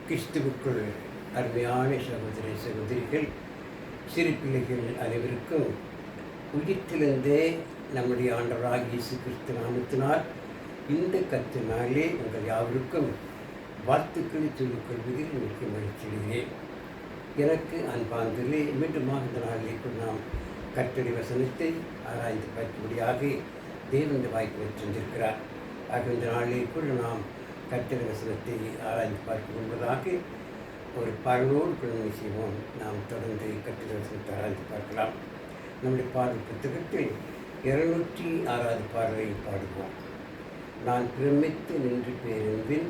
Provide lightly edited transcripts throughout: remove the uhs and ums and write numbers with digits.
கிறிஸ்துவுக்குள் அருமையான சகோதர சகோதரிகள், சிறு பிள்ளைகள் அனைவருக்கும் உயிர்த்தெழுந்தே நம்முடைய ஆண்டவராகிய இயேசு கிறிஸ்து நாமத்தினால் இந்த கத்தினாலே உங்கள் யாவருக்கும் வாழ்த்துக்களை சொல்லிக் கொள்வதில் மிக்க மகிழ்ச்சியடைகிறேன். எனக்கு அன்பாந்தலே மீண்டுமாக இந்த நாளில் நாம் கர்த்தருடைய வசனத்தை ஆராய்ந்து பார்க்கும்படியாக தேவன் இந்த வாய்ப்பு தந்திருக்கிறார். ஆக இந்த நாளில் கூட நாம் கர்த்தருடைய வசனத்தை ஆராய்ந்து பார்க்க என்பதாக ஒரு பாடலோடு குழந்தை செய்வோம். நாம் தொடர்ந்து கர்த்தருடைய வசனத்தை ஆராய்ந்து பார்க்கலாம். நம்முடைய பாடல் புத்தகத்தில் 206வது பாடலை பாடுவோம். நான் பிரமித்து நின்று பேருந்தின்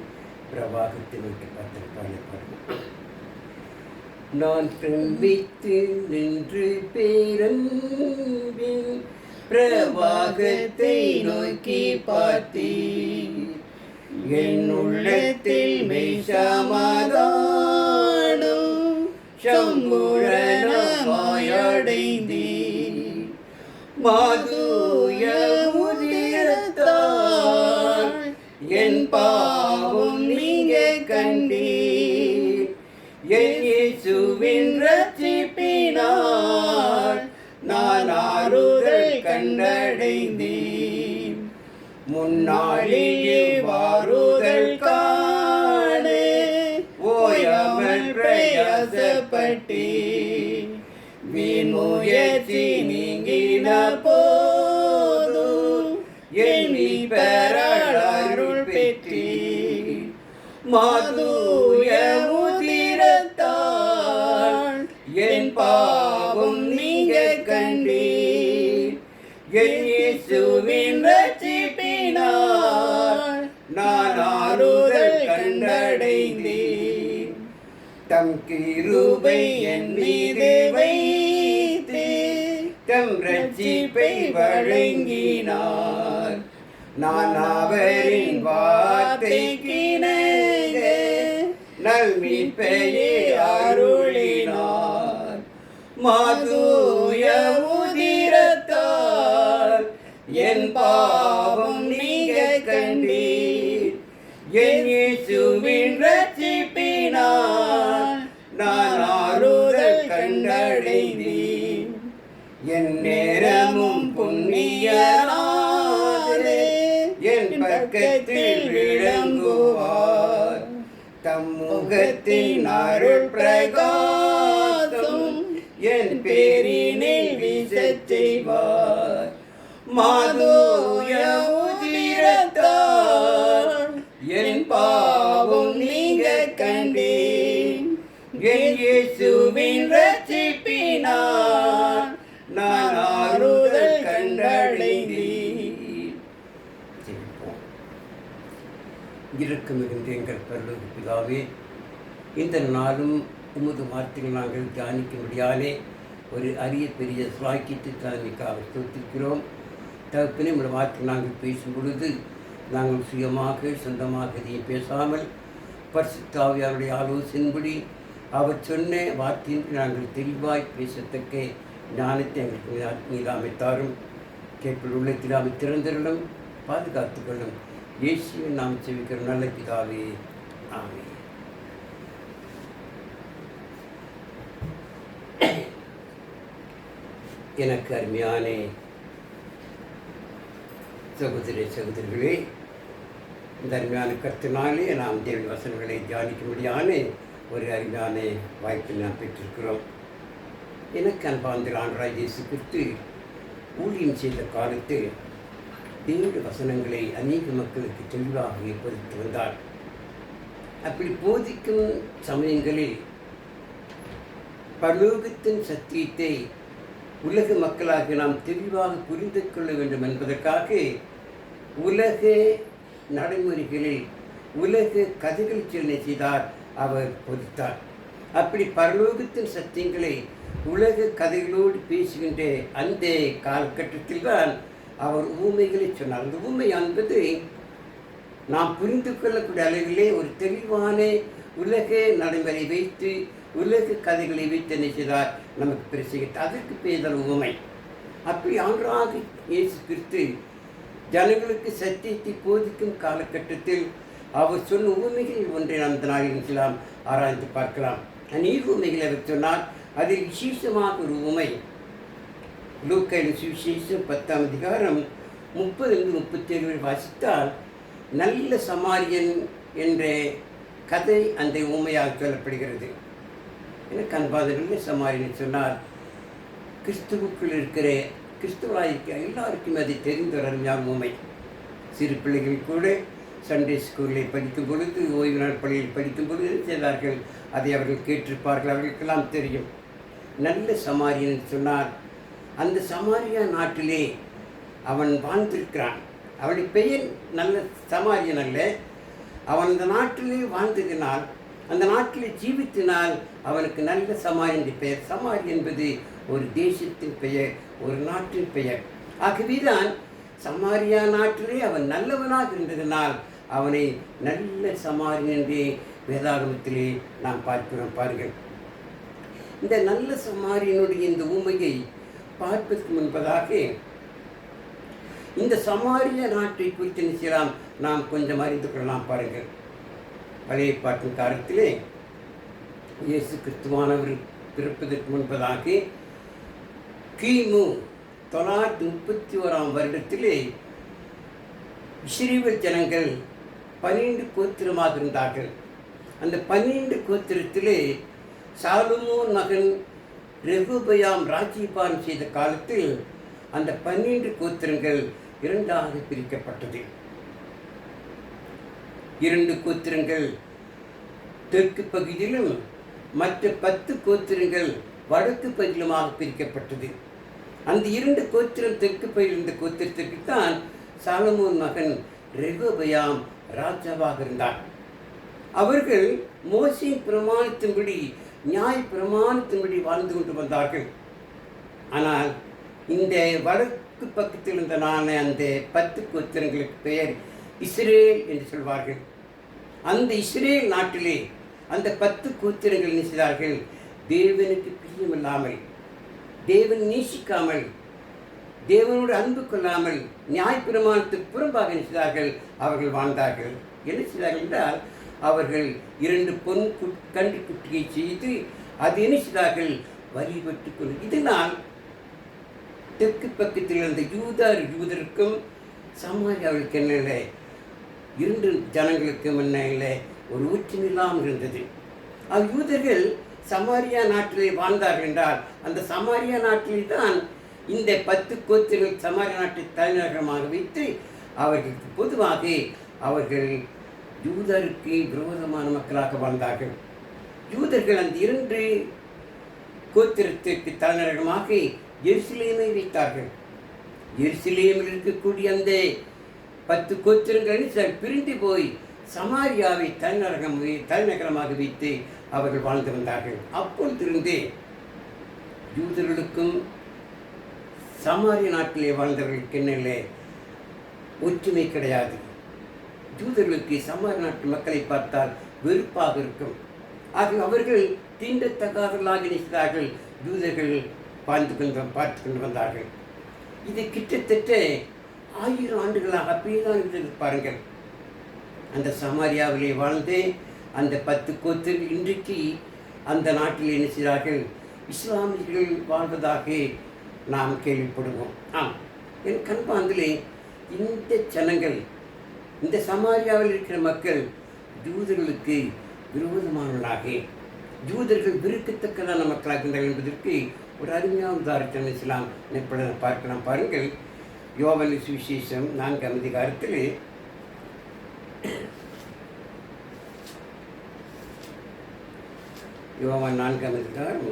பிரவாகத்தை நோக்கி பார்த்த பாடலை பாடுவோம். நான் பிரமித்து நின்று பேரன்பின் பிரவாகத்தை நோக்கி பார்த்தேன். என் உள்ளத்தில் மெய் சமாதானம் சம்பூரணமாயடைந்தேன். மாதுய உதிரத்தால் என் பாவம் நீங்க கண்டீர். என் இயேசுவின் ரட்சிப்பினால் நான் ஆறுதல் கண்டடைந்தேன். முன்னாளில் வாருதல் காண ஓயாமல் பிரயாசப்பட்டேன். வீண் முயற்சி நீங்கின போதும் எண்ணி பெறருள் பெற்றேன். மாதுய உதிரத்தால் என் பாவம் நீங்க கண்டீர். என் இயேசுவின் ரட்சிப்பினால் நான் ஆறுதல் கண்டடைந்தேன். தம் கிருபை என் மீது வைத்து தம் ரட்சிப்பை வழங்கினார். நான் அவரின் வார்த்தைக்கிணங்க நல்மீட்பையே அருளினார். மாதுய உதிரத்தால் என் பாவம் நீங்க கண்டீர். என் இயேசுவின் ரட்சிப்பினால் நான் ஆறுதல் கண்டடைந்தேன். என் நேரமும் புண்ணியனாலே என் பக்கத்தில் விளங்குவார். தம் முகத்தின் அருள் பிரகாசம் என் பேரினில் வீசச் செய்வார். மாதுய உதிரத்தால் என் பாவம் நீங்க கண்டேன். என் இயேசுவின் ரட்சிப்பினால் நான் ஆறுதல் கண்டடைந்தேன். இருக்கும் மிகுந்த எங்கள் பரலோக பிதாவே, இந்த நாளும் உமது வார்த்தைகள் நாங்கள் தியானிக்கும்படியாலே ஒரு அரிய பெரிய சாக்கியத்தை தலைமைக்காக தோற்றிருக்கிறோம். தகப்பனே, உடைய வார்த்தை நாங்கள் பேசும் பொழுது நாங்கள் சுயமாக சொந்தமாக எதையும் பேசாமல் பரிசுத்த ஆவியாருடைய ஆலோசனைப்படி அவர் சொன்ன வார்த்தையின்றி நாங்கள் தெளிவாய் பேசத்தக்க ஞானத்தை எங்களுக்கு மீதாமைத்தாரும். கேட்பது உள்ளத்தில் அமை திறந்தருளும், பாதுகாத்துக்கொள்ளும். இயேசுவின் நாம் செவிக்கிற நல்ல பிதாவே, ஆமென். எனக்கு அருமையான சகோதர சகோதரிகளே, இந்த அருமையான கருத்தினாலே நாம் தேவனுடைய வசனங்களை தியானிக்கும்படியான ஒரு அருமையான வாய்ப்பை நாம் பெற்றிருக்கிறோம். எனக்கு அன்பார்ந்த ஆண்டவராகிய இயேசு கிறிஸ்து ஊழியம் செய்த காலத்தில் தேவனுடைய வசனங்களை அநேக மக்களுக்கு தெளிவாக ஏற்படுத்தி வந்தார். அப்படி போதிக்கும் சமயங்களில் பரலோகத்தின் சத்தியத்தை உலக மக்களாக நாம் தெளிவாக புரிந்து கொள்ள வேண்டும் என்பதற்காக உலக நடைமுறைகளில் உலக கதைகள் செல்லை செய்தார், அவர் போதித்தார். அப்படி பரலோகத்தின் சத்தியங்களை உலக கதைகளோடு பேசுகின்ற அந்த காலகட்டத்தில் தான் அவர் ஊமைகளை சொன்னார். அந்த ஊமை என்பது நாம் புரிந்து கொள்ளக்கூடிய அளவிலே ஒரு தெளிவான உலக நடைமுறை வைத்து உலக கதைகளை வைத்து என்ன செய்தார், நமக்கு பிரசங்கித்தார். அதற்கு பேதல் ஊமை. அப்படி ஆண்டவராகிய இயேசு கிறிஸ்து ஜனங்களுக்கு சத்தியத்தை போதிக்கும் காலகட்டத்தில் அவர் சொன்ன உண்மைகளில் ஒன்றை நாம் இந்த நாளில் ஆராய்ந்து பார்க்கலாம். நீர் உண்மைகளை அவர் சொன்னார். அதில் விசேஷமாக ஒரு உண்மை லூக்காவின் சுவிசேஷம் 10ஆம் அதிகாரம் 30-37 வாசித்தால் நல்ல சமாரியன் என்ற கதை அந்த உண்மையாக சொல்லப்படுகிறது. எனக்கு அன்பான நல்ல சமாரியன் சொன்னார். கிறிஸ்துவுக்குள் இருக்கிற கிறிஸ்துவாயிருக்க எல்லாருக்கும் அதை தெரிந்த ஒரு அருமையான உண்மை. சிறு பிள்ளைகள் கூட சண்டே ஸ்கூலில் படிக்கும் பொழுது, ஓய்வு நாள் பள்ளியில் படிக்கும் பொழுது செய்தார்கள். அதை அவர்கள் கேட்டிருப்பார்கள். அவர்களுக்கெல்லாம் தெரியும். நல்ல சமாரியன் சொன்னார். அந்த சமாரியா நாட்டிலே அவன் வாழ்ந்திருக்கிறான். அவனுடைய பெயர் நல்ல சமாரியன் அல்ல. அவன் அந்த நாட்டிலே வாழ்ந்ததினால், அந்த நாட்டிலே ஜீவித்தினால் அவனுக்கு நல்ல சமாரியன் பெயர். சமாரி என்பது ஒரு தேசத்தின் பெயர், ஒரு நாட்டின் பெயர். ஆகவேதான் சமாரியா நாட்டிலே அவன் நல்லவனாக இருந்ததினால் அவனை நல்ல சமாரியன் என்று வேதாகமத்திலே நாம் பார்க்கிறோம். பாருங்கள், இந்த நல்ல சமாரியனுடைய இந்த ஊமையை பார்ப்பதற்கு முன்பதாக இந்த சமாரிய நாட்டை குறித்து நிச்சயம் நாம் கொஞ்சம் அறிந்து கொள்ளலாம். பாருங்கள், பழைய பாட்டின் காலத்திலே இயேசு கிறிஸ்துவானவர் பிறப்பதற்கு முன்பதாக கிமு 931ஆம் வருடத்திலே இஸ்ரவேல் ஜனங்கள் 12 கோத்திரமாக இருந்தார்கள். அந்த 12 கோத்திரத்திலே சாலமோன் மகன் ரெகொபெயாம் ராஜ்யபாரம் செய்த காலத்தில் அந்த 12 கோத்திரங்கள் 2ஆக பிரிக்கப்பட்டது. 2 கோத்திரங்கள் தெற்கு பகுதியிலும் மற்ற 10 கோத்திரங்கள் வடக்கு பகுதியிலுமாக பிரிக்கப்பட்டது. அந்த 2 கோத்திரம் தெற்கு பகுதியில் இருந்த கோத்திரத்திற்கு தான் சாலமோன் மகன் ரெகொபெயாம் ராஜாவாக இருந்தார். அவர்கள் மோசேயின் பிரமாணத்தின்படி, நியாய பிரமாணத்தின்படி வாழ்ந்து கொண்டு வந்தார்கள். ஆனால் இந்த வடக்கு பக்கத்தில் இருந்ததான அந்த 10 கோத்திரங்களுக்கு பெயர் இஸ்ரேல் என்று சொல்வார்கள். அந்த இஸ்ரேல் நாட்டிலே அந்த 10 கோத்திரங்கள் நினைத்தார்கள். தேவனுக்கு பிரியமில்லாமல், தேவன் நேசிக்காமல், தேவனோடு அன்பு கொள்ளாமல், நியாய பிரமாணத்துக்கு புறம்பாக நினைத்தார்கள். அவர்கள் வாழ்ந்தார்கள். என்ன செய்தார்கள் என்றால், அவர்கள் 2 பொன் கன்று குட்டியை செய்து அது என்ன செய்தார்கள், வழிபட்டு கொண்டு. இதனால் தெற்கு பக்கத்தில் இருந்த யூதருக்கும் சமாரியாவுக்கு என்ன இல்லை, 2 ஜனங்களுக்கும் என்ன இல்லை, ஒரு ஒற்றுமையில்லாமல் இருந்தது. யூதர்கள் சமாரியா நாட்டிலே வாழ்ந்தார்கள் என்றால், அந்த சமாரியா நாட்டிலே தான் இந்த 10 கோத்திரங்கள் சமாரியா நாட்டை தலைநகரமாக வைத்து அவர்களுக்கு பொதுவாக அவர்கள் யூதருக்கு விரோதமான மக்களாக வாழ்ந்தார்கள். யூதர்கள் அந்த 2 கோத்திரத்திற்கு தலைநகரமாக எருசலேமை வைத்தார்கள். எருசலேமில் இருக்கக்கூடிய அந்த 10 கோத்திரங்கள் பிரிந்து போய் சமாரியாவை தலைநகரமாக வைத்து அவர்கள் வாழ்ந்து வந்தார்கள். அப்பொழுதிருந்தே யூதர்களுக்கும் சமாரிய நாட்டிலே வாழ்ந்தவர்களுக்கு என்ன ஒற்றுமை கிடையாது. யூதர்களுக்கு சமாரிய நாட்டு மக்களை பார்த்தால் வெறுப்பாக இருக்கும். ஆக அவர்கள் தீண்டத்தகாதவர்களாக நினைத்தார்கள். யூதர்கள் பார்த்து கொண்டு வந்தார்கள். இது கிட்டத்தட்ட 1000 ஆண்டுகளாக அப்படியே தான் இருந்தது. பாருங்கள், அந்த சமாரியாவிலே வாழ்ந்து அந்த 10 கோத்திரங்கள் இன்றைக்கு அந்த நாட்டில் என்ன செய்தார்கள், இஸ்லாமியர்கள் வாழ்வதாக நாம் கேள்விப்படுவோம். என் கண்பாந்திலே இந்த ஜனங்கள், இந்த சமாரியாவில் இருக்கிற மக்கள் யூதர்களுக்கு விரோதமானவர்களாக, யூதர்கள் விருக்கத்தக்கதான மக்களாக இருந்தார்கள் என்பதற்கு ஒரு அருமையான உதாரணத்தை இஸ்லாம் பார்க்கலாம். பாருங்கள், யோவான் சுவிசேஷம் 4ஆம் அதிகாரத்தில் யோவான் 4ஆம் அதிகாரம்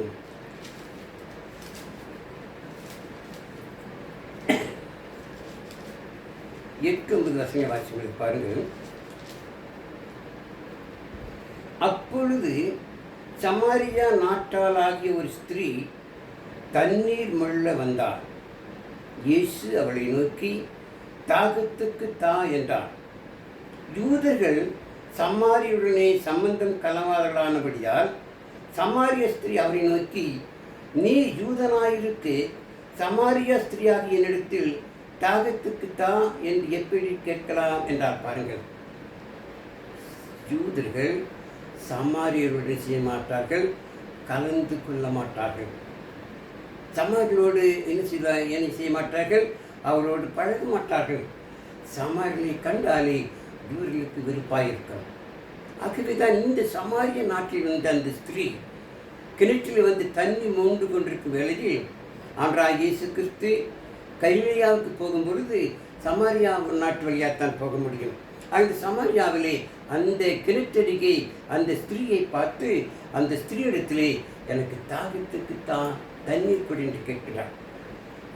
8-9 வசனங்களை வாசித்து பாருங்கள். அப்பொழுது சமாரியா நாட்டாளாகிய ஒரு ஸ்திரீ தண்ணீர் மொள்ள வந்தார். இயேசு அவளை நோக்கி, தாகத்துக்கு தா என்றார். யூதர்கள் சமாரியுடனே சம்பந்தம் கலவாதலானபடியால் சமாரிய ஸ்திரீ அவரை நோக்கி, நீ யூதனாயிருக்கு சமாரிய ஸ்திரீயாகிய என்னிடத்தில் தாகத்துக்கு தா என்று எப்படி கேட்கலாம் என்றார். பாருங்கள், யூதர்கள் சமாரியருடன் செய்ய மாட்டார்கள், கலந்து கொள்ள மாட்டார்கள். சமாரியரோடு என்ன செய்ய மாட்டார்கள், அவரோடு பழக மாட்டார்கள். சமாரியை கண்டாலே யூதர்களுக்கு வெறுப்பாயிருக்கும். ஆகவே தான் இந்த சமாரிய நாட்டில் வந்த அந்த ஸ்திரீ கிணற்றில் வந்து தண்ணி மோண்டு கொண்டிருக்கும் வேளையில் ஆண்டவராகிய இயேசு கிறிஸ்து கலிலேயாவுக்கு போகும் பொழுது சமாரியா நாட்டு வழியாகத்தான் போக முடியும். அந்த சமாரியாவிலே அந்த கிணற்றடிகை அந்த ஸ்திரீயை பார்த்து அந்த ஸ்திரீயிடத்திலே எனக்கு தாகத்துக்கு தண்ணீர் கொடு என்று கேட்கிறார்.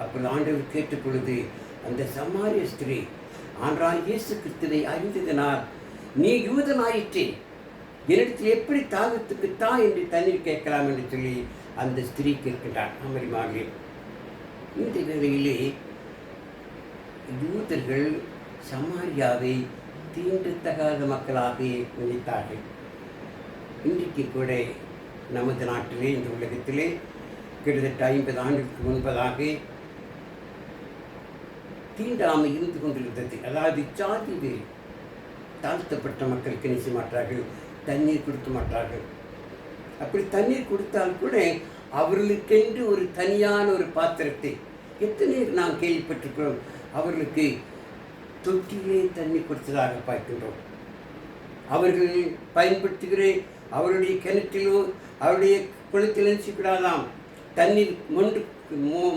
அப்போது ஆண்டவர் கேட்ட பொழுது அந்த சமாரிய ஸ்திரீ ஆண்டவராகிய இயேசு கிறிஸ்துவை அறிந்ததனால், நீ யூதனாயிற்றே, என்னிடத்தில் எப்படி தாகத்துக்கு என்று தண்ணீர் கேட்கலாம் என்று சொல்லி அந்த ஸ்திரீ கேட்கிறார். அமரிமாகவே இந்த வேளையிலே யூதர்கள் சமாரியாவை தீண்டத்தகாத மக்களாக நினைத்தார்கள். இன்றைக்கு கூட நமது நாட்டிலே, இந்த உலகத்திலே கிட்டத்தட்ட 50 ஆண்டுகளுக்கு முன்பதாக தீண்டாமை இருந்து கொண்டிருந்தது. அதாவது சாதி வேறு, தாழ்த்தப்பட்ட மக்களுக்கு என்ன செய்ய மாட்டார்கள், தண்ணீர் கொடுக்க மாட்டார்கள். அப்படி தண்ணீர் கொடுத்தால் கூட அவர்களுக்கென்று ஒரு தனியான ஒரு பாத்திரத்தை, எத்தனை நாம் கேள்விப்பட்டிருக்கிறோம், அவர்களுக்கு தொட்டியிலே தண்ணீர் கொடுத்ததாக பார்க்கின்றோம். அவர்கள் பயன்படுத்துகிற அவருடைய கிணற்றிலோ அவருடைய குளத்தில் நினைச்சிக்கூடாதாம், தண்ணீர்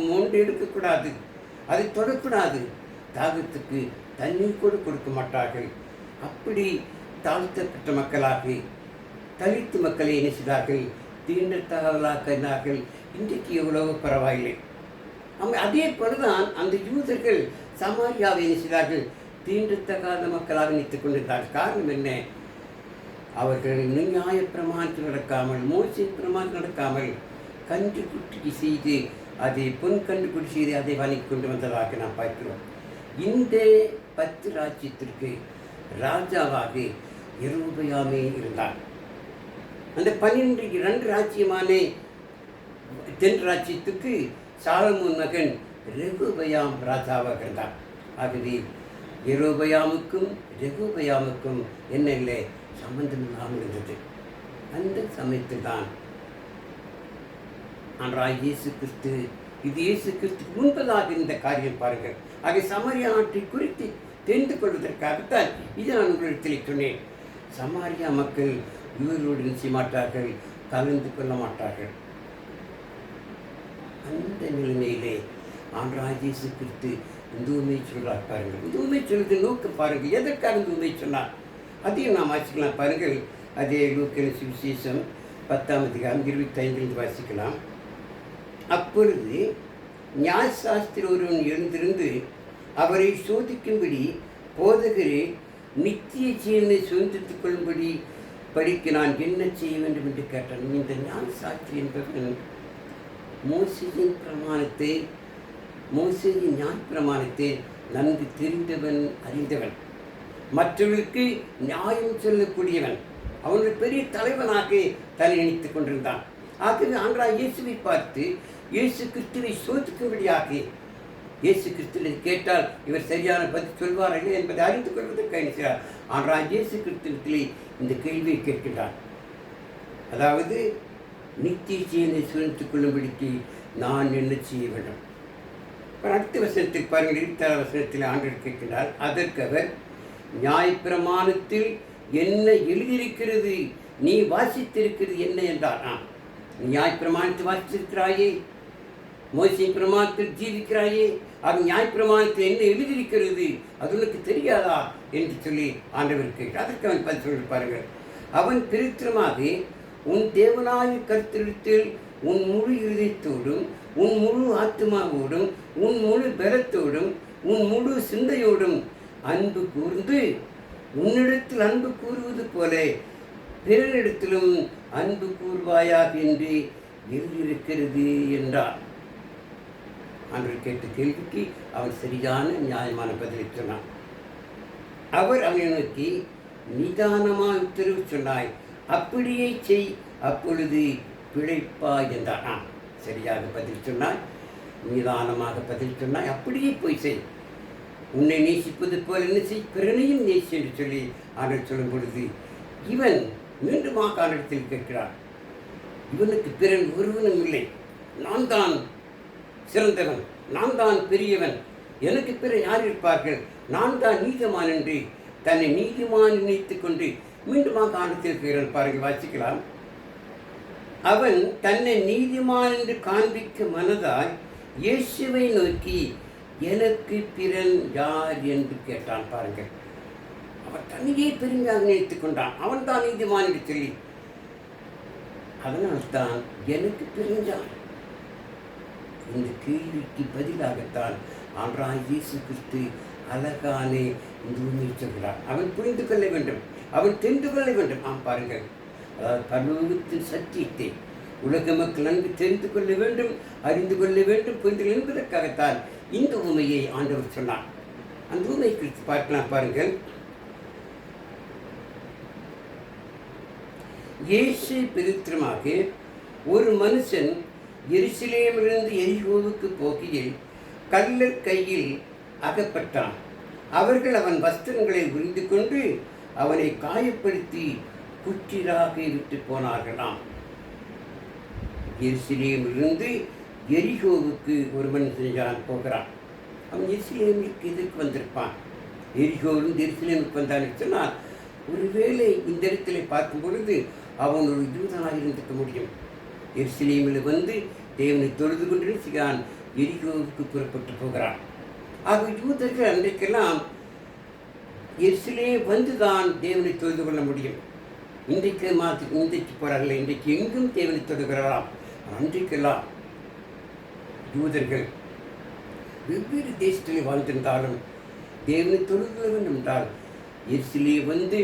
மொண்டு எடுக்கக்கூடாது, அதை தொடக்கூடாது. தாகத்துக்கு தண்ணீர் கூட கொடுக்க மாட்டார்கள். அப்படி தாழ்த்தப்பட்ட மக்களாக தலித்து மக்களை என்ன செய்தார்கள், தீண்டத்தகவலாக்கினார்கள். இன்றைக்கு எவ்வளவு பரவாயில்லை. அதே போலதான் அந்த யூதர்கள் சமாரியாவை என்ன செய்தார்கள், தீண்டத்தகாத மக்களாக நினைத்துக் கொண்டிருந்தார்கள். காரணம் என்ன, அவர்கள் நியாய பிரமாணத்தில் நடக்காமல், மோசை பிரமாணத்தில் நடக்காமல் கன்று குட்டி செய்து அதை பொன் கன்று குட்டி செய்து அதை வணிக் கொண்டு வந்ததாக நாம் பார்க்கிறோம். இந்த 10 ராஜ்யத்திற்கு ராஜாவாக யெரொபெயாமே இருந்தார். அந்த 2 ராஜ்யமான தென் ராஜ்யத்துக்கு சாலமோன் மகன் ரெகொபெயாம் ராஜாவாக இருந்தார். ஆகவே யெரொபெயாமுக்கும் ரெகொபெயாமுக்கும் என்ன இல்லை, சம்பந்தம் இல்லாமல் இருந்தது. அந்த சமயத்தில் தான் ஆண்டவராகிய இயேசு கிறிஸ்து, இது இயேசு கிறிஸ்துக்கு முன்பதாக இந்த காரியம் பாருங்கள். ஆக சமாரியா நாட்டை குறித்து தெரிந்து கொள்வதற்காகத்தான் இதை நான் உங்களிடத்தில் சொன்னேன். சமாரியா மக்கள் இவர்களோடு நிச்சய மாட்டார்கள், கலந்து கொள்ள மாட்டார்கள். அந்த நிலைமையிலே ஆண்டவராகிய இயேசு கிறிஸ்து இந்த உண்மையை சொல்றார் பாருங்கள். இந்த உண்மையை சொல்வது நோக்கம் பாருங்கள், எதற்காக இந்த உண்மையை சொன்னார் அதையும் நாம் வாசிக்கலாம் பாருங்கள். அதே லூக்கா சுவிசேஷம் 10ஆம் அதிகாரம் 25 வாசிக்கலாம். அப்பொழுது நியாயசாஸ்திரி ஒருவன் எழுந்திருந்து அவரை சோதிக்கும்படி, போதகரே, நித்திய ஜீவனை சுதந்திரத்துக் கொள்ளும்படி படிக்க நான் என்ன செய்ய வேண்டும் என்று கேட்டான். இந்த நியாயசாஸ்திரி என்பவன் மோசேயின் நியாய பிரமாணத்தை நன்கு தெரிந்தவன், அறிந்தவன், மற்றவர்களுக்கு நியாயம் சொல்லக்கூடியவன், அவனுடைய பெரிய தலைவனாக தன்னை நினைத்துக் கொண்டிருந்தான். ஆகவே ஆண்டவராகிய இயேசுவை பார்த்து இயேசு கிறிஸ்துவை சோதிக்கும்படியாக, இயேசு கிறிஸ்துவை கேட்டால் இவர் சரியான பதில் சொல்வார் இல்லை என்பதை அறிந்து கொள்வதற்கு நினைக்கிறார். ஆண்டவராகிய இயேசு கிறிஸ்துவிலே இந்த கேள்வியை கேட்கின்றார். அதாவது நித்திய ஜீவனை சுதந்திரத்துக் கொள்ளும்படிக்கு நான் என்ன செய்ய வேண்டும்? அடுத்த வசனத்தில் பாருங்கள், 26ஆம் வசனத்தில் ஆண்டவர் கேட்கின்றார். அதற்கு அவர், நியாயப்பிரமாணத்தில் என்ன எழுதியிருக்கிறது, நீ வாசித்திருக்கிறது என்ன என்றார். நியாயப்பிரமாணத்தை வாசித்திருக்கிறாயே, மோசேயின் பிரமாணத்தில் ஜீவிக்கிறாயே, அது நியாயப்பிரமாணத்தில் என்ன எழுதியிருக்கிறது, அது உனக்கு தெரியாதா என்று சொல்லி ஆண்டவர் கேட்கிறார். அதற்கு அவன் பதில் சொல்லி பாருங்கள். அவன் திருத்திரமாக, உன் தேவனாய கர்த்தரிடத்தில் உன் முழு இதயத்தோடும், உன் முழு ஆத்மாவோடும், உன் முழு பலத்தோடும், உன் முழு சிந்தையோடும் அன்பு கூர்ந்து, உன்னிடத்தில் அன்பு கூறுவது போல பிறரிடத்திலும் அன்பு கூர்வாயாக என்று எழுதியிருக்கிறது என்றார். ஆண்டவர் கேட்ட கேள்விக்கு அவன் சரியான நியாயமான பதிலை சொன்னான். அவர் அவனை நோக்கி, நிதானமாக உத்தரவு சொன்னாய், அப்படியே செய், அப்பொழுது பிழைப்பாய் என்றான். சரியாக பதில் சொன்னாய், நிதானமாக பதில் சொன்னாய், அப்படியே போய் செய், உன்னை நேசிப்பது போல் என்ன செய், பிறனையும் நேசி என்று சொல்லி ஆண்டவர் சொல்லும் பொழுது இவன் மீண்டும் ஆகாரிடத்தில் கேட்கிறான். இவனுக்கு பிறன் ஒருவனும் இல்லை, நான் தான் சிறந்தவன், நான் தான் பெரியவன், எனக்கு பிற யார் இருப்பார்கள், நான் தான் நீதிமான் என்று தன்னை நீதிமான் நினைத்துக் கொண்டு மீண்டுமாக ஆண்டத்தில் பாருங்கள், வாசிக்கலாம். அவன் தன்னை நீதிமான் என்று காண்பிக்க மனதாய் இயேசுவை நோக்கி எனக்கு பிறன் யார் என்று கேட்டான். பாருங்கள், அவன் தன்னையே பெருமையாக நினைத்துக் கொண்டான், அவன் தான் நீதிமான் என்று சொல்லி. அதனால்தான் எனக்கு பிறன் யார், இந்த கேள்விக்கு பதிலாகத்தான் ஆண்டவராகிய இயேசு கிறிஸ்து அழகானே இந்த உண்மையை சொல்கிறார். அவன் புரிந்து கொள்ள வேண்டும், அவன் தெரிந்து கொள்ள வேண்டும். பாருங்கள், அதாவது பரலோகத்தின் சத்தியத்தை உலக மக்கள் நன்கு தெரிந்து கொள்ள வேண்டும், அறிந்து கொள்ள வேண்டும், புரிந்து கொள்ள என்பதற்காகத்தான் இந்த உண்மையை ஆண்டவர் சொன்னார். அந்த உண்மையை குறித்து பார்க்கலாம். பாருங்கள், இயேசு பிரித்திரமாக ஒரு மனுஷன் எருசலேமிலிருந்து எரிகோவுக்கு போகையில் கள்ளர் கையில் அகப்பட்டான். அவர்கள் அவன் வஸ்திரங்களை உரிந்து கொண்டு அவனை காயப்படுத்தி குற்றிராக விட்டு போனார்களாம். எருசலேமிலிருந்து எரிகோவுக்கு ஒரு மனுஷன் போகிறான். அவன் எருசலேமுக்கு எதற்கு வந்திருப்பான்? எரிகோவிலிருந்து எருசலேமுக்கு வந்தான்னு சொன்னால், ஒருவேளை இந்த இடத்துல பார்க்கும் பொழுது அவன் ஒரு யூதனாக இருந்திருக்க முடியும். எருசலேமில் வந்து தேவனை தொழுது கொண்டு சிகான் எரிகோவுக்கு புறப்பட்டு போகிறான். ஆக யூதர்கள் அன்றைக்கெல்லாம் எருசலேம் வந்துதான் தேவனை தொழுது கொள்ள முடியும். இன்றைக்கு போகிறார்கள், இன்றைக்கு எங்கும் தேவனை தொழுகிறாராம். அன்றைக்கெல்லாம் யூதர்கள் வெவ்வேறு தேசத்தில் வாழ்ந்திருந்தாலும் தேவனை தொழுது வேண்டும் என்றால் எருசலேம் வந்து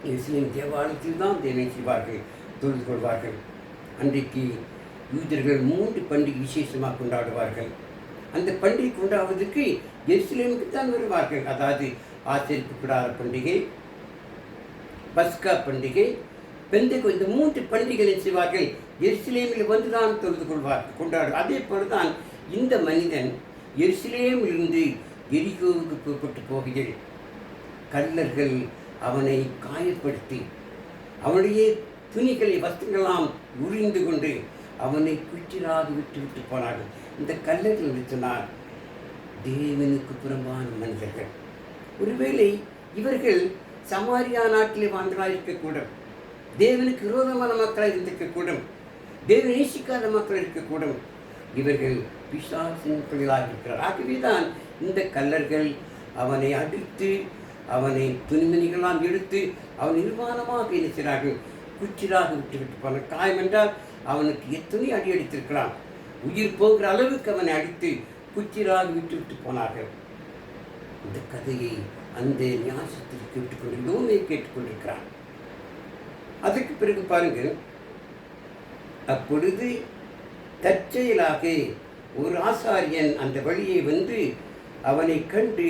எருசலேம் தேவாலயத்தில் தான் தேவனை செய்வார்கள், தொழுது கொள்வார்கள். அன்றைக்கு யூதர்கள் 3 பண்டிகை விசேஷமாக கொண்டாடுவார்கள். அந்த பண்டிகை கொண்டாடுவதற்கு எருசலேமுக்கு தான் வருவார்கள். அதாவது ஆசரிப்பு கூடாத பண்டிகை, பஸ்கா பண்டிகை, பெந்தேகோஸ்து, இந்த 3 பண்டிகைகளை செய்வார்கள். எருசலேமில் வந்து தான் தொழுது கொண்டாடுவார். அதே போலதான் இந்த மனிதன் எருசலேமிலிருந்து எரிகோவுக்கு புறப்பட்டு போகையில் கள்ளர்கள் அவனை காயப்படுத்தி அவனுடைய துணிகளை வஸ்திரங்களாம் உரிந்து கொண்டு அவனை குற்றிராக விட்டு போனார்கள். இந்த கள்ளர்கள் சொன்னார், தேவனுக்கு புறம்பான மனிதர்கள். ஒருவேளை இவர்கள் சமாரியா நாட்டிலே வாழ்ந்தவர்களாக இருக்கக்கூடும், தேவனுக்கு விரோதமான மக்களாக இருந்திருக்கக்கூடும், தேவனை நேசிக்காத மக்கள் இருக்கக்கூடும். இவர்கள் பிசாசின் பிள்ளைகளாக இருக்கிறார். ஆகவேதான் இந்த கள்ளர்கள் அவனை அடித்து அவனை துணிமணிகளாம் எடுத்து அவன் நிர்வாணமாக இருக்கிறார்கள், குச்சிராக விட்டு போன. காயம் என்றால் அவனுக்கு எத்தனை அடி அடித்திருக்கலாம், உயிர் போகிற அளவுக்கு அவனை அடித்து குச்சிராக விட்டு போனார்கள். இந்த கதையை அந்த ஞாசத்திற்கு விட்டுக்கொண்டு லோமையை கேட்டுக்கொண்டிருக்கிறான். அதற்கு பிறகு பாருங்கள், அப்பொழுது தற்செயலாக ஒரு ஆசாரியன் அந்த வழியை வந்து அவனை கண்டு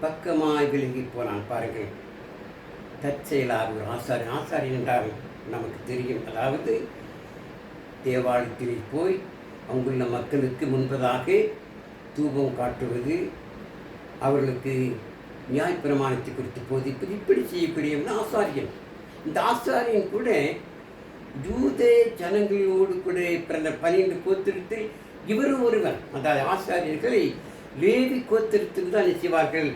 பக்கமாய் விலகி போனான். பாருங்கள், தற்செயலாக ஒரு ஆசாரியன் என்றால் நமக்கு தெரியும், அதாவது தேவாலயத்தில் போய் அங்குள்ள மக்களுக்கு முன்பதாக தூபம் காட்டுவது, அவர்களுக்கு நியாயப்பிரமாணத்தை குறித்து போதிப்பது, இப்படி செய்யக்கூடியவன் ஆசாரியன். இந்த ஆசாரியன் கூட யூத ஜனங்களோடு கூட பிறந்த 12 கோத்திரத்தில் இவரும் ஒருவன். அந்த ஆசாரியர்களை லேவி கோத்திரத்தில் தான் செய்வார்கள்,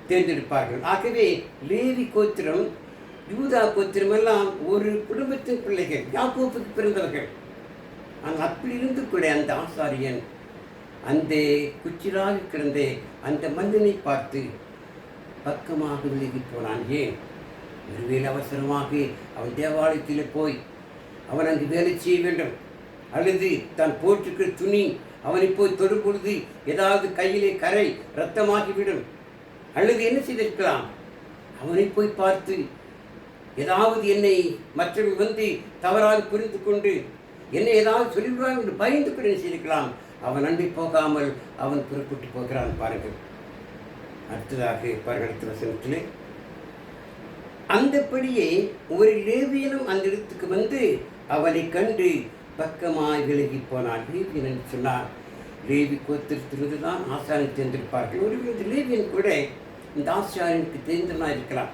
தேர்ந்தெடுப்பார்கள். ஆகவே லேவி கோத்திரம், யூதா கோத்திரம் எல்லாம் ஒரு குடும்பத்தின் பிள்ளைகள், யாக்கோபுக்கு பிறந்தவர்கள். ஆனால் அப்படி இருந்து கூட அந்த ஆசாரியன் அந்த குச்சிராக கிடந்த அந்த மனிதனை பார்த்து பக்கமாக விலகி போனான். ஏன்? ஒருவேளை அவசரமாக அவன் தேவாலயத்தில் போய் அவன் அங்கு வேலை செய்ய வேண்டும், அல்லது தான் போட்டிருக்கிற துணி அவனை போய் தொடும் பொழுது ஏதாவது கையிலே கரை இரத்தமாகிவிடும், அல்லது என்ன செய்திருக்கலாம், அவனை போய் பார்த்து ஏதாவது என்னை மற்றவர்கள் வந்து தவறாக புரிந்து கொண்டு என்னை ஏதாவது சொல்லிவிடுவான் என்று பயந்து கூட என்ன செய்திருக்கலாம். அவன் அண்டை போகாமல் அவன் புறப்பட்டு போகிறான். பாருங்கள், அடுத்ததாக அடுத்த வசனத்திலே அந்தபடியே ஒரு லேவியனும் அந்த இடத்துக்கு வந்து அவனை கண்டு பக்கமாய் விலகி போனான். லேவியன் என்று சொன்னார், லேவி கோத்திரத்திலிருந்து தான் ஆசாரியனை தேர்ந்தெடுப்பார்கள். ஒரு லேவியன் கூட இந்த ஆசாரியனுக்கு தேர்ந்தனாக இருக்கலாம்.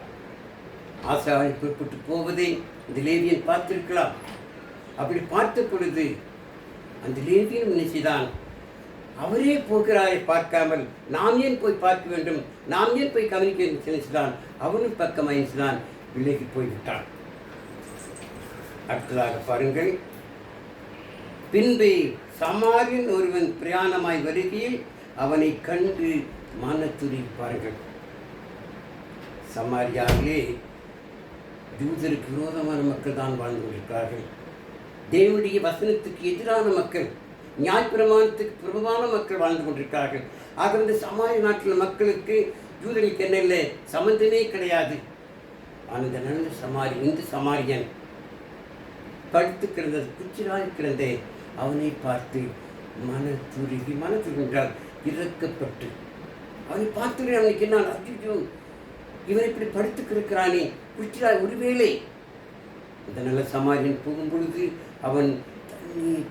ஆசாவை புறப்பட்டு போவதை இந்த லேவியன் பார்த்திருக்கலாம். அப்படி பார்த்த பொழுது அந்த லேவியன் நினைச்சுதான், அவரே போகிறாரை பார்க்காமல் நாம் ஏன் போய் பார்க்க வேண்டும், நாம் ஏன் போய் கவனிக்க நினைச்சுதான் அவனும் பக்கமாக நினைச்சுதான் விலகி போய்விட்டான். அடுத்ததாக பாருங்கள், பின்பு சமாரியன் ஒருவன் பிரயாணமாய் வருகையில் அவனை கண்டு மனத்துரி. பாருங்கள், சமாரியாவிலே யூதருக்கு விரோதமான மக்கள் தான் வாழ்ந்து கொண்டிருக்கிறார்கள். தேவனுடைய வசனத்துக்கு எதிரான மக்கள், நியாயப்பிரமாணத்துக்கு புறம்பான மக்கள் வாழ்ந்து கொண்டிருக்கிறார்கள். ஆக இந்த சமாரிய நாட்டில் மக்களுக்கு யூதர்களுக்கு என்ன இல்லை, சம்பந்தமே கிடையாது. ஆனால் இந்த நல்ல இந்த சமாரியன் படுத்து கிடந்த குச்சிராய் கிடந்தே அவனை பார்த்து மனத்துருகி என்றால் இறக்கப்பட்டு அவனை பார்த்து அவனுக்கு என்ன, அஜிஜோ இவன் இப்படி படுத்து கிடக்கிறானே குச்சிராய், ஒருவேளை இந்த நல்ல சமாரியன் போகும் பொழுது அவன்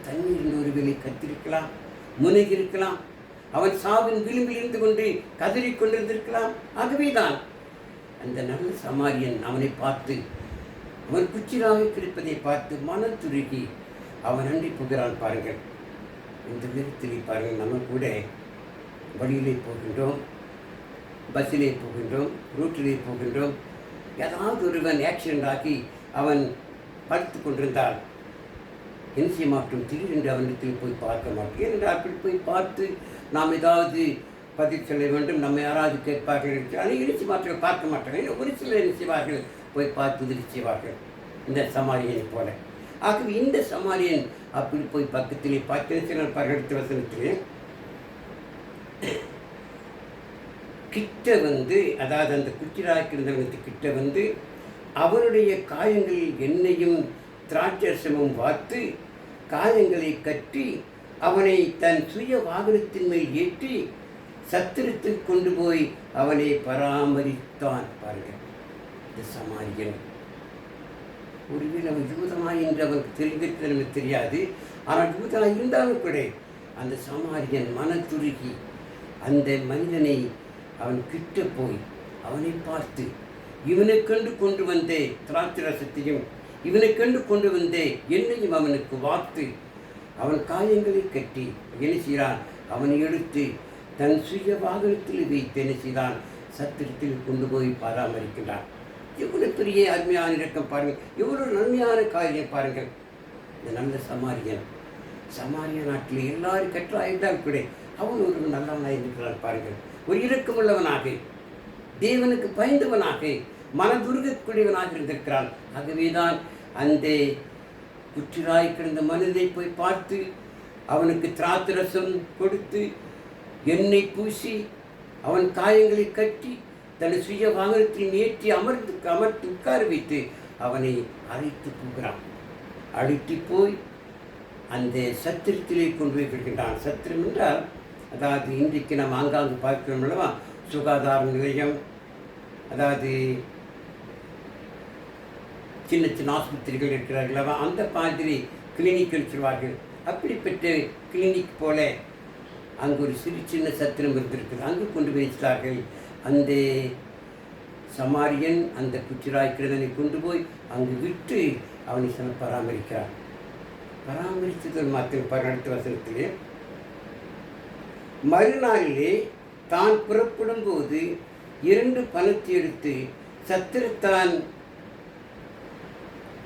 தண்ணீர் ஒருவேளை கத்திருக்கலாம், முனைகிருக்கலாம், அவன் சாவின் விளிம்பில் இருந்து கொண்டு கதறிக்கொண்டிருந்திருக்கலாம். ஆகவேதான் அந்த நல்ல சமாரியன் அவனை பார்த்து, அவன் குச்சிராக கிடைப்பதை பார்த்து மனத்துருகி அவன் அண்டி போகிறான். பாருங்கள், இந்த விதத்திலே பாருங்கள், நம்ம கூட வழியிலே போகின்றோம், பஸ்ஸிலே போகின்றோம், ரூட்டிலே போகின்றோம். ஏதாவது ஒருவன் ஆக்சிடென்ட் ஆகி அவன் படுத்து கொண்டிருந்தால் என்ன செய்ய மாட்டோம், திடீரென்று அவனிடத்தில் போய் பார்க்க மாட்டோம். ஏனென்றால் அப்படி போய் பார்த்து நாம் ஏதாவது பதில் சொல்ல வேண்டும், நம்ம யாராவது கேட்பார்கள், ஆனால் இணைச்சி மாற்றங்கள் பார்க்க மாட்டார்கள். ஒரு சிலர் என்ன செய்வார்கள், போய் பார்த்து உதவி செய்வார்கள், இந்த சமாரியனை போல. ஆகவே இந்த சமாரியன் அப்படி போய் பக்கத்திலே பார்த்து சிலர் பகடுத்த வசனத்திலே கிட்ட வந்து, அதாவது அந்த குச்சிராய் கிடந்தவனுக்கு கிட்ட வந்து அவனுடைய காயங்களில் எண்ணெயும் திராட்சரசமும் வார்த்து காயங்களை கட்டி அவனை தன் சுய வாகனத்தின் மேல் ஏற்றி சத்திரத்தில் கொண்டு போய் அவனை பராமரித்தான். பாருங்கள், இந்த சமாரியன் ஒருவேளை அவன் யூதனாய் என்று அவனுக்கு தெரிந்திருக்க தெரியாது. ஆனால் யூதனாய் இருந்தாலும் கூட அந்த சமாரியன் மனத்துருகி அந்த மனிதனை அவன் கிட்ட போய் அவனை பார்த்து, இவனை கண்டு கொண்டு வந்தே திராட்சரசத்தையும் இவனை கண்டு கொண்டு வந்தே என்னையும் அவனுக்கு வார்த்து அவன் காயங்களை கட்டி என்ன செய்கிறான், அவனை எடுத்து தன் சுய வாகனத்தில் வைத்து என்ன செய்தான், சத்திரத்தில் கொண்டு போய் பராமரிக்கின்றான். எவ்வளவு பெரிய அருமையான இறக்கம் பாருங்கள், எவ்வளவு நன்மையான காரியம் பாருங்கள். இந்த நல்ல சமாரிய நாட்டில் எல்லாரும் கற்றாயிருந்தால் கூட அவன் ஒரு நல்லவனாக இருக்கிறான். பாருங்கள், ஒரு இரக்கமுள்ளவனாக, தேவனுக்கு பயந்தவனாக, மனதுருகக்கூடியவனாக இருந்திருக்கிறான். ஆகவேதான் அந்த குற்றிராய் கிடந்த மனிதனை போய் பார்த்து அவனுக்கு திராட்சரசம் கொடுத்து எண்ணெய் பூசி அவன் காயங்களை கட்டி தன் சுய வாகனத்தில் ஏற்றி அமர்த்து உட்கார வைத்து அவனை அழைத்து போகிறான். அழைத்து போய் அந்த சத்திரத்திலே கொண்டு போய் விடுகின்றான். சத்திரம் என்றால் அதாவது இன்றைக்கு நாம் ஆங்காங்கு பார்க்கிறோம் அல்லவா, சுகாதார நிலையம், அதாவது சின்ன சின்ன ஆஸ்பத்திரிகள் இருக்கிறார்களவா, அந்த மாதிரி கிளினிக் சொல்வார்கள். அப்படிப்பட்ட கிளினிக் போல அங்கு ஒரு சின்ன சத்திரம் இருந்திருக்குது. அங்கு கொண்டு போய் வைத்தார்கள். அந்த சமாரியன் அந்த குச்சிராய் கிழதனை கொண்டு போய் அங்கு விட்டு அவனை பராமரிக்கிறார். பராமரித்தது மாத்திரம் அடுத்த வசனத்திலே, மறுநாளிலே தான் புறப்படும் போது 2 பணத்தை எடுத்து சத்திரத்தான்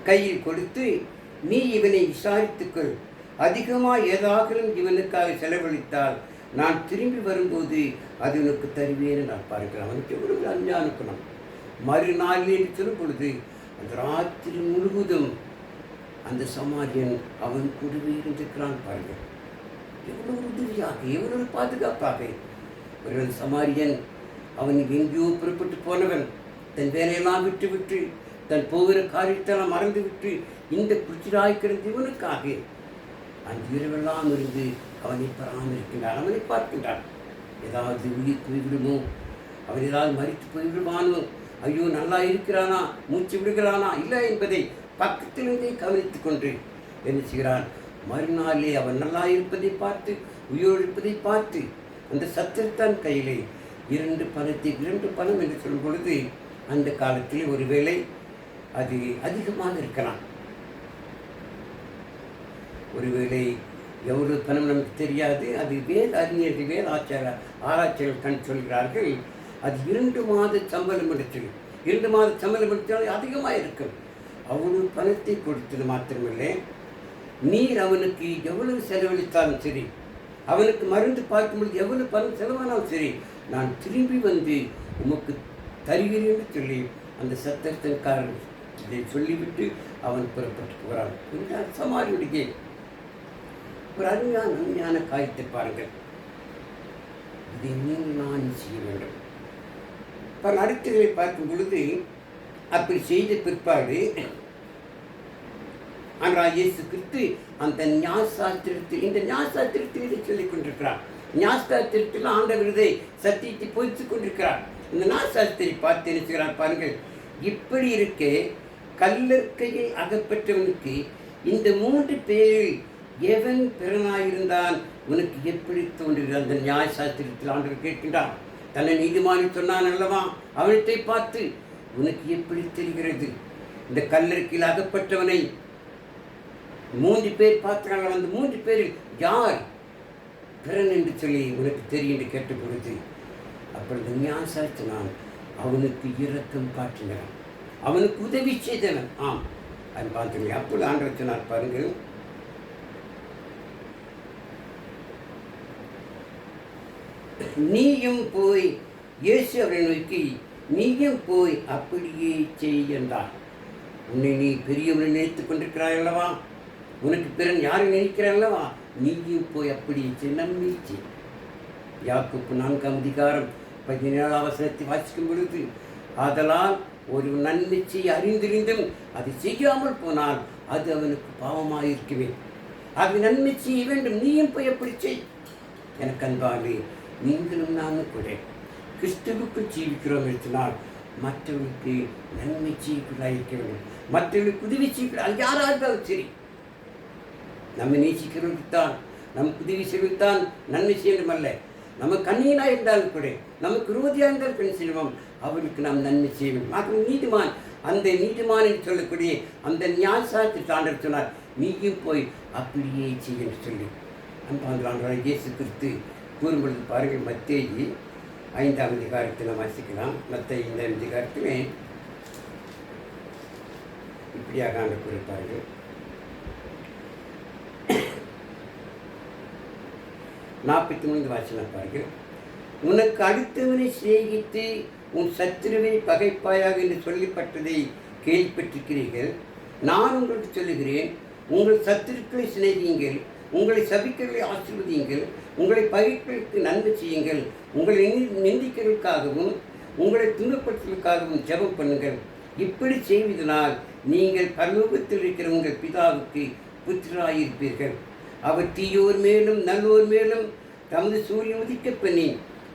கையில் கொடுத்து, நீ இவனை விசாரித்துக்கொள், அதிகமாக ஏதாகிலும் இவனுக்காக செலவழித்தால் நான் திரும்பி வரும்போது அது உனக்கு தருவேன்னு நான் பார்க்கிறேன். அவனுக்கு எவ்வளவு அஞ்ஞான குணம். மறுநாளிலே சொல்லும் பொழுது அந்த ராத்திரி முழுவதும் அந்த சமாரியன் அவன் கூடவே இருந்திருக்கிறான். பாருங்கள், எவ்வளவு உதவியாக, எவ்வளவு பாதுகாப்பாக. ஒரு சமாரியன் அவன் எங்கேயோ புறப்பட்டு போனவன், தன் வேலையெல்லாம் விட்டு தன் போகிற காரியத்தெல்லாம் மறந்துவிட்டு இந்த குச்சிராய் கிடந்த இவனுக்காக அந்த இரவெல்லாம் இருந்து அவனை பராமரிக்கின்றான், அவனை பார்க்கின்றான். ஏதாவது உயிர் போய்விடுமோ, அவன் ஏதாவது மறித்து போய்விடுவானோ, ஐயோ நல்லா இருக்கிறானா, மூச்சு விடுகிறானா இல்லை என்பதை பக்கத்திலிருந்தே கவனித்து கொண்டு என்ன செய்கிறான். மறுநாளே அவன் நல்லா இருப்பதை பார்த்து, உயிரோடு இருப்பதை பார்த்து அந்த சத்திரத்தான் கையிலே 2 பணத்தை, 2 பணம் என்று சொல்லும் பொழுது அந்த காலத்தில் ஒருவேளை அது அதிகமாக இருக்கலாம். ஒருவேளை எவ்வளவு பணம் நமக்கு தெரியாது. அது வேத அறிஞர்கள், வேத ஆராய்ச்சிகள் கண் சொல்கிறார்கள், அது 2 மாத சம்பளம் எடுத்தது. 2 மாத சம்பளம் எடுத்தால் அதிகமாக இருக்கும். அவ்வளவு பணத்தை கொடுத்தது மாத்திரமில்லை, நீர் அவனுக்கு எவ்வளவு செலவழித்தாலும் சரி, அவனுக்கு மருந்து பார்க்கும்பொழுது எவ்வளவு பணம் செலவானாலும் சரி, நான் திரும்பி வந்து உமக்கு தருகிறேன்னு சொல்லி அந்த சத்தத்தின்காரன் இதை சொல்லிவிட்டு அவன் புறப்பட்டு போகிறான். இந்த சமாரியுடைய ஒரு அருமையான காரியத்தை பாருங்கள். இதை நீங்கள் நான் செய்ய வேண்டும். பல அடுத்ததை பார்க்கும் பொழுது அப்படி செய்த பிற்பாடு ஆனால் இயேசு கிறிஸ்து அந்த ஞானசாஸ்திரத்தில், இந்த ஞானசாஸ்திரத்தில் இதை சொல்லிக் கொண்டிருக்கிறார். ஞானசாஸ்திரத்தில் ஆண்டவர் இதை சத்தியத்தை பொய்த்துக் கொண்டிருக்கிறார். இந்த ஞானசாஸ்திரி பார்த்து என்ன செய்கிறார் பாருங்கள். இப்படி இருக்க கல்லற்கையில் அகப்பட்டவனுக்கு இந்த 3 பேரில் எவன் பிறனாயிருந்தான் உனக்கு எப்படி தோன்றுகிறது? அந்த நியாயசாஸ்திரத்தில் ஆண்டவர் கேட்கின்றான். தன்னை நீதிமானி சொன்னான் அல்லவா, அவனத்தை பார்த்து உனக்கு எப்படி தெரிகிறது? இந்த கல்லற்கையில் அகப்பட்டவனை 3 பேர் பார்த்தார்கள். அந்த 3 பேரில் யார் பிறன் என்று சொல்லி உனக்கு தெரியும் என்று கேட்ட பொழுது அப்பொழுது நியாயசாஸ்திரன் அவனுக்கு இரக்கம் காட்டினான், அவனுக்கு உதவி செய்தவன். ஆம், அது பார்த்தீங்க. அப்பொழுது ஆண்டவர் சொன்னார் பாருங்கள், நீயும் போய், இயேசு அவரை நோக்கி, நீயும் போய் அப்படியே செய் என்றார். உன்னை நீ பெரியவனை நினைத்துக் கொண்டிருக்கிறாய் அல்லவா, உனக்கு பிறன் யாரை நினைக்கிறாய் அல்லவா, நீயும் போய் அப்படியே செய், நன்மை செய். யாக்கோப்பு 4ஆம் அதிகாரம் 17ஆம் வசனத்தை வாசிக்கும் பொழுது, ஆதலால் ஒரு நன்மை செய்ய அறிந்திருந்தும் அதை செய்யாமல் போனால் அது அவனுக்கு பாவமாக இருக்கவே. அது நன்மை செய்ய வேண்டும், நீயும் போய் எப்படி செய். எனக்கு அன்பாலே நீங்களும் நானும் கூட கிறிஸ்துவுக்குள் ஜீவிக்கிறோம் என்றால் மற்றவர்களுக்கு நன்மை செய்யக்கூடாது இருக்க வேண்டும், மற்றவர்களுக்கு உதவி செய்யக்கூடாது. அது யாராக இருந்தாலும் சரி, நம்ம நேசிக்கிறவர்களுக்குத்தான், நமக்கு உதவி செய்வதுதான் நன்மை செய்யணும் அல்ல. நம்ம கண்ணீனாக இருந்தாலும் கூட, நமக்கு விரோதியாக இருந்தாலும் பெண் செய்வோம், அவருக்கு நாம் நன்மை செய்வோம். அது நீதிமான், அந்த நீதிமான் என்று சொல்லக்கூடிய அந்த ஞானசாஸ்திரி ஆண்டவர் சொன்னார், நீயும் போய் அப்படியே செய்ய சொல்லி அன்பான இயேசு கிறிஸ்து கூறும்பொழுது பாருங்கள். மத்தேயு 5ஆம் அதிகாரத்தில் வாசிக்கலாம். மத்தேயு 5ஆம் அதிகாரத்திலே இப்படியாக ஆண்டு கூறிப்பார்கள், 43 வாசனம் பாருங்கள். உனக்கு அடுத்தவனை சிநேகித்து உன் சத்துருவை பகைப்பாயாக என்று சொல்லப்பட்டதை கேள்விப்பட்டிருக்கிறீர்கள். நான் உங்களுக்கு சொல்லுகிறேன், உங்கள் சத்துருக்களை சிநேகியுங்கள், உங்களை சபிக்கிறவர்களை ஆசீர்வதியுங்கள், உங்களை பகைக்கிறவர்களுக்கு நன்மை செய்யுங்கள், உங்களை நிந்திக்கிறதுக்காகவும் உங்களை துன்பப்படுத்துவதற்காகவும் ஜெபம் பண்ணுங்கள். இப்படி செய்வதனால் நீங்கள் பரலோகத்தில் இருக்கிற உங்கள் பிதாவுக்கு புத்திராயிருப்பீர்கள். அவர் தீயோர் மேலும் நல்லோர் மேலும் தமது சூரியன் உதிக்க பண்ணி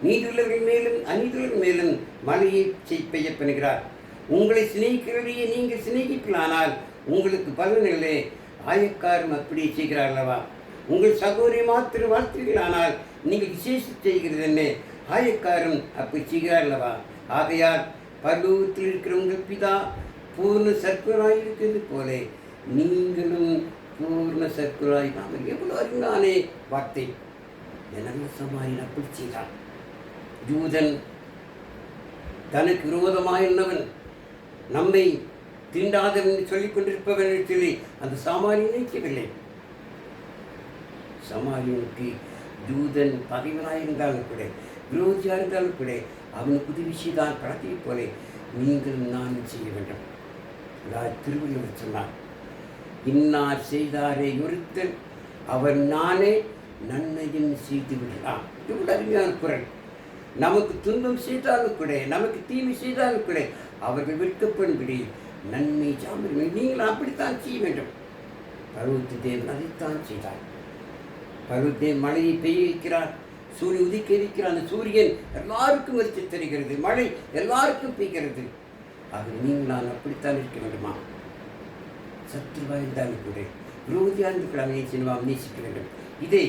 நீதியுள்ளவர்கள் மேலும் அநீதியுள்ளவர்கள் மேலும் மழையை பெய்ய பண்ணுகிறார். உங்களை சிநேகிக்கிறவரையே நீங்கள் சிநேகிக்கலானால் உங்களுக்கு பலனில்லை, ஆயக்காரும் அப்படியே செய்கிறார் அல்லவா. உங்கள் சகோதரி மாத்திர வாழ்த்துகிறானால் நீங்கள் விசேஷம் செய்கிறது என்ன, ஆயக்காரும் அப்படி செய்கிறார் அல்லவா. ஆகையால் பரலோகத்தில் இருக்கிற உங்கள் பிதா பூர்ண சர்க்குராய் இருக்கிறது போல நீங்களும் பூர்ண சர்க்குராய். நாம் எவ்வளோ அருமையானே வார்த்தை. நல்ல சமாரியன் அப்படி செய்தான். யூதன் தனக்கு விரோதமாயிருந்தவன், நம்மை தீண்டாதவன் என்று சொல்லிக் கொண்டிருப்பவன் என்று சொல்லி அந்த சாமாரியன் நினைக்கவில்லை. சமாரியனுக்கு யூதன் பகைவனாயிருந்தாலும் கூட, விரோதியாக இருந்தாலும் கூட அவனுக்கு உதவி செய்தான். பழத்தை போல நீங்களும் நானும் செய்ய வேண்டும். திருவள்ளுவர் சொன்னார், இன்னார் செய்தாரே ஒருத்தர் அவர் நானே நன்மையும் செய்து விடலாம். இது அருமையான குரல். நமக்கு துன்பம் செய்தாலும் கூட, நமக்கு தீமை செய்தாலும் கூட அவர்கள் விற்கப்படும்படி நன்மை சாமி நீங்கள் அப்படித்தான் செய்ய வேண்டும். பருவத்து தேவன் அதைத்தான் செய்தார். பருவத்தேவன் மழையை பெய்ய வைக்கிறார், சூரியன் உதிக்க வைக்கிறார். அந்த சூரியன் எல்லாருக்கும் வச்சு தெரிகிறது, மழை எல்லாருக்கும் பெய்கிறது. அது நீங்கள் நான் அப்படித்தான் இருக்க வேண்டுமா? சத்துருவா இருந்தாலும் கூட, விரோதியாக இருக்கிறாங்க சினிமாவை நேசிக்க வேண்டும். இதை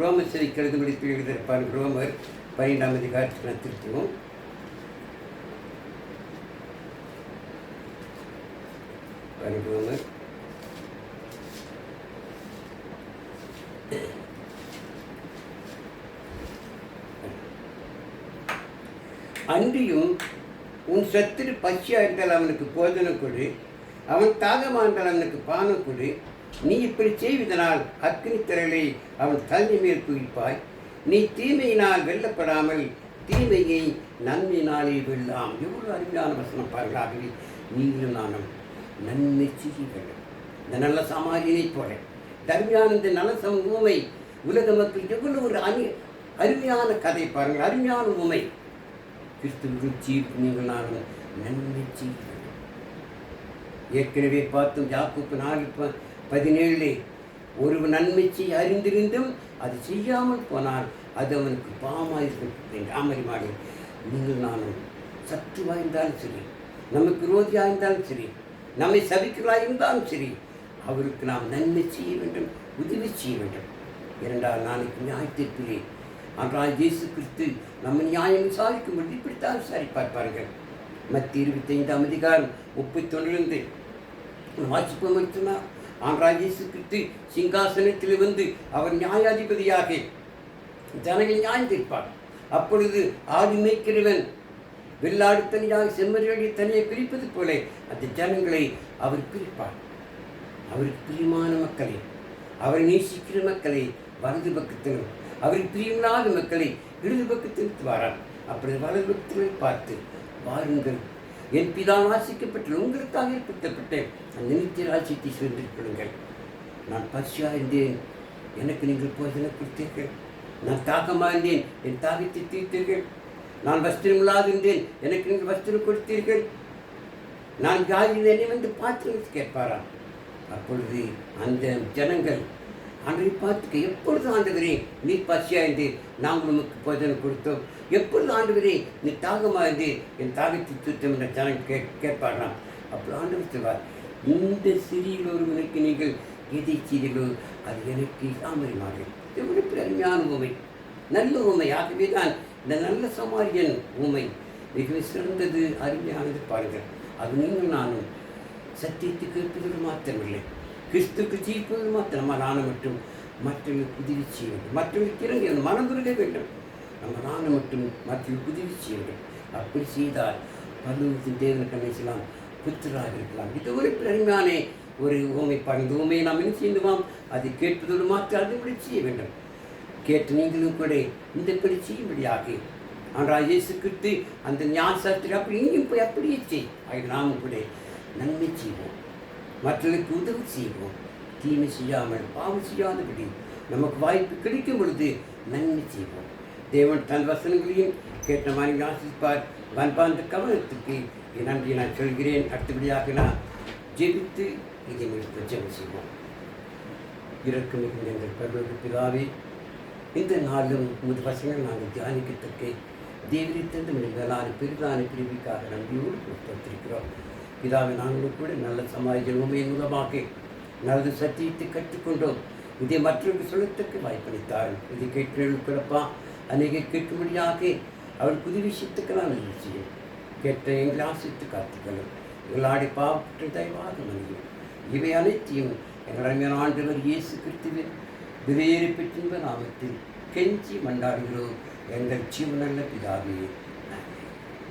ரோமர் சிலை கருது முடித்து எழுதியிருப்பார். ரோமர் 12ஆம் அதிகாரத்தில் திருத்துவோம். வருகிறோம். அன்றியும் உன் சத்துரு பசியாக இருந்தால் அவனுக்கு போதனை கொடு, அவன் தாகமாக இருந்தால் அவனுக்கு பானம் கொடு. நீ இப்படி செய்வதனால் அக்னி திரளை அவன் தந்தை மேல் குவிப்பாய். நீ தீமையினால் வெல்லப்படாமல் தீமையை நன்மையினாலே வெல்லாம். எவ்வளவு அருமையான வசனம் பாருங்கள். ஆகவே நீங்களும் நானும் நன்மை செய்யுங்கள். இந்த நல்ல சமாரியனை போல தர்மியான இந்த நல்ல ஊமை உலக மக்கள் எவ்வளவு ஒரு அருமையான கதை பாருங்கள், அருமையான ஊமை. கிறிஸ்துவுக்கு நீங்கள் நானும் நன்மை செய்யுங்கள். ஏற்கனவே பார்த்தோம் யாக்கோப்பு 4:17 ஒரு நன்மை செய்ய அறிந்திருந்தும் அது செய்யாமல் போனால் அது அவனுக்கு பாவமாயிருக்கும். ஆமரிமாடி நீங்கள் நானும் சத்துவாக இருந்தாலும் சரி, நமக்கு விரோதியாக இருந்தாலும் சரி, நம்மை சபிக்கலாக இருந்தாலும் சரி, அவருக்கு நாம் நன்மை செய்ய வேண்டும், உதவி செய்ய வேண்டும். 2ஆம் நாளைக்கு ஞாயிற்றுக்கிழமை ஆண்டவராகிய இயேசு கிறிஸ்து நம்ம நியாயம் விசாரிக்கும்போது இப்படித்தான் விசாரிப்பார் பாருங்கள். மத்திய 25ஆம் அதிகாரம் 31 வாசிப்போம் சொன்னார். ஆண்டவராகிய இயேசு கிறிஸ்து சிங்காசனத்தில் வந்து அவர் நியாயாதிபதியாக ஜனங்கள் நியாயம் தீர்ப்பார். அப்பொழுது ஆடு மேய்க்கிறவன் வெள்ளாடு தனியாக செம்மறியாடி தனியை பிரிப்பது போல அந்த ஜனங்களை அவர் பிரிப்பார். அவருக்கு பிரியமான மக்களை, அவரை நேசிக்கிற மக்களை வலது பக்கத்திலும், அவருக்கு பிரியமில்லாத மக்களை இடது பக்கத்தில் வாரார். அப்படி வலது பக்கத்தில் பார்த்து வாருங்கள், என் பிதா வாசிக்கப்பட்ட உங்களுக்காக ஏற்படுத்தப்பட்ட அந்த நித்திய ராஜ்யத்தை சென்று கொள்ளுங்கள். நான் பசியாக இருந்தேன், எனக்கு நீங்கள் போதனை கொடுத்தீர்கள். நான் தாகமாக இருந்தேன், என் தாகத்தை தீர்த்தீர்கள். நான் வஸ்திரம் இல்லாதிருந்தேன், எனக்கு நீங்கள் வஸ்திரம் கொடுத்தீர்கள். நான் வியாதியில் என்னை வந்து பார்த்து கேட்பாராம். அப்பொழுது அந்த ஜனங்கள் ஆண்டவரை பார்த்துக்க, எப்பொழுது ஆண்டவரே நீ பசியாக இருந்து நாங்கள் உமக்கு போதனை கொடுத்தோம், எப்பொழுது ஆண்டவரே நீ தாகமாக இருந்து என் தாகத்தை தீர்த்தம் என்ற ஜனங்கள் கேட்பாராம். அப்போ ஆண்டவர் சொல்வார், இந்த சிறியில் ஒருவனுக்கு நீங்கள் எதை செய்தீர்களோ அது எனக்கு ஆமரிமார்கள். எவ்வளவு அருமையான உமை, நல்ல உமை. ஆகவே தான் இந்த நல்ல சமாரியன் உமை மிக சிறந்தது, அருமையானது பாருங்கள். அது நீங்கள் நானும் சத்தியத்தை கேட்பது மாத்திரமில்லை, கிறிஸ்துக்கு ஜீவிப்பது மாத்திரம் நானும் மட்டும் மற்றவர்களுக்கு உதவி செய்ய வேண்டும், மற்றவர்களுக்கு இறங்க மனம் உருக வேண்டும். நம்ம நானும் மட்டும் மற்றவர்களுக்கு உதவி செய்ய வேண்டும். அப்படி செய்தால் பரலோகத்தின் தேவன் கணேசலாம் புத்திராக இருக்கலாம். இது ஒரு அருமையான ஒரு ஊமை பாருங்கள். இந்த ஊமையை நாம் என்ன செய்யணுமாம், அதை கேட்பதோடு மாற்ற அதுபடி செய்ய வேண்டும். கேட்டு நீங்களும் கூட இந்தப்படி செய்யும்படியாக ஆண்டவராகிய இயேசு கிறிஸ்து அந்த ஞானசாஸ்திரி அப்படி இங்கேயும் போய் அப்படியே செய். ஆக நாமும் கூட நன்மை செய்வோம், மற்றவர்களுக்கு உதவி செய்வோம், தீமை செய்யாமல் பாவம் செய்யாதபடி நமக்கு வாய்ப்பு கிடைக்கும் பொழுது நன்மை செய்வோம். தேவன் தன் வசனங்களையும் கேட்ட மாதிரி ஆசிப்பார். வன்பாந்த கவனத்துக்கு நன்றி நான் சொல்கிறேன். அடுத்தபடியாக நான் ஜெபித்து இதை முடித்து ஜெபம் செய்வோம். இறக்கம் மிகுந்த எங்கள் பரலோக பிதாவே, இந்த நாளும் உமது வசனங்கள் நாங்கள் தியானிக்கத்தக்க தேவரித்தந்த மேலான பெரிதான பிரிவுக்காக நன்றியோடு கொடுத்திருக்கிறோம். பிதாவை நாங்களும் கூட நல்ல சமாஜம் உண்மையின் மூலமாக நல்லது சத்தியத்தை கற்றுக்கொண்டோம். இதை மற்றவர்கள் சொல்லத்தக்க வாய்ப்பளித்தார்கள். இதை கேட்கிறப்பா அநேக கேட்கும்படியாக அவர் புது விஷயத்துக்கெல்லாம் நல்ல செய்யும். கேட்ட எங்களை ஆசித்து காத்துக்களும் எங்களாடி பாவப்பட்டு தயவாக மனிதன் இவை அனைத்தையும் எங்கள் அருமையான ஆண்டவர் இயேசு கிறிஸ்துவின் விலையேறி பெற்றின்ப நாமத்தில் கெஞ்சி மண்டாடுகிறோம் எங்கள் ஜீவனல்ல பிதாவே.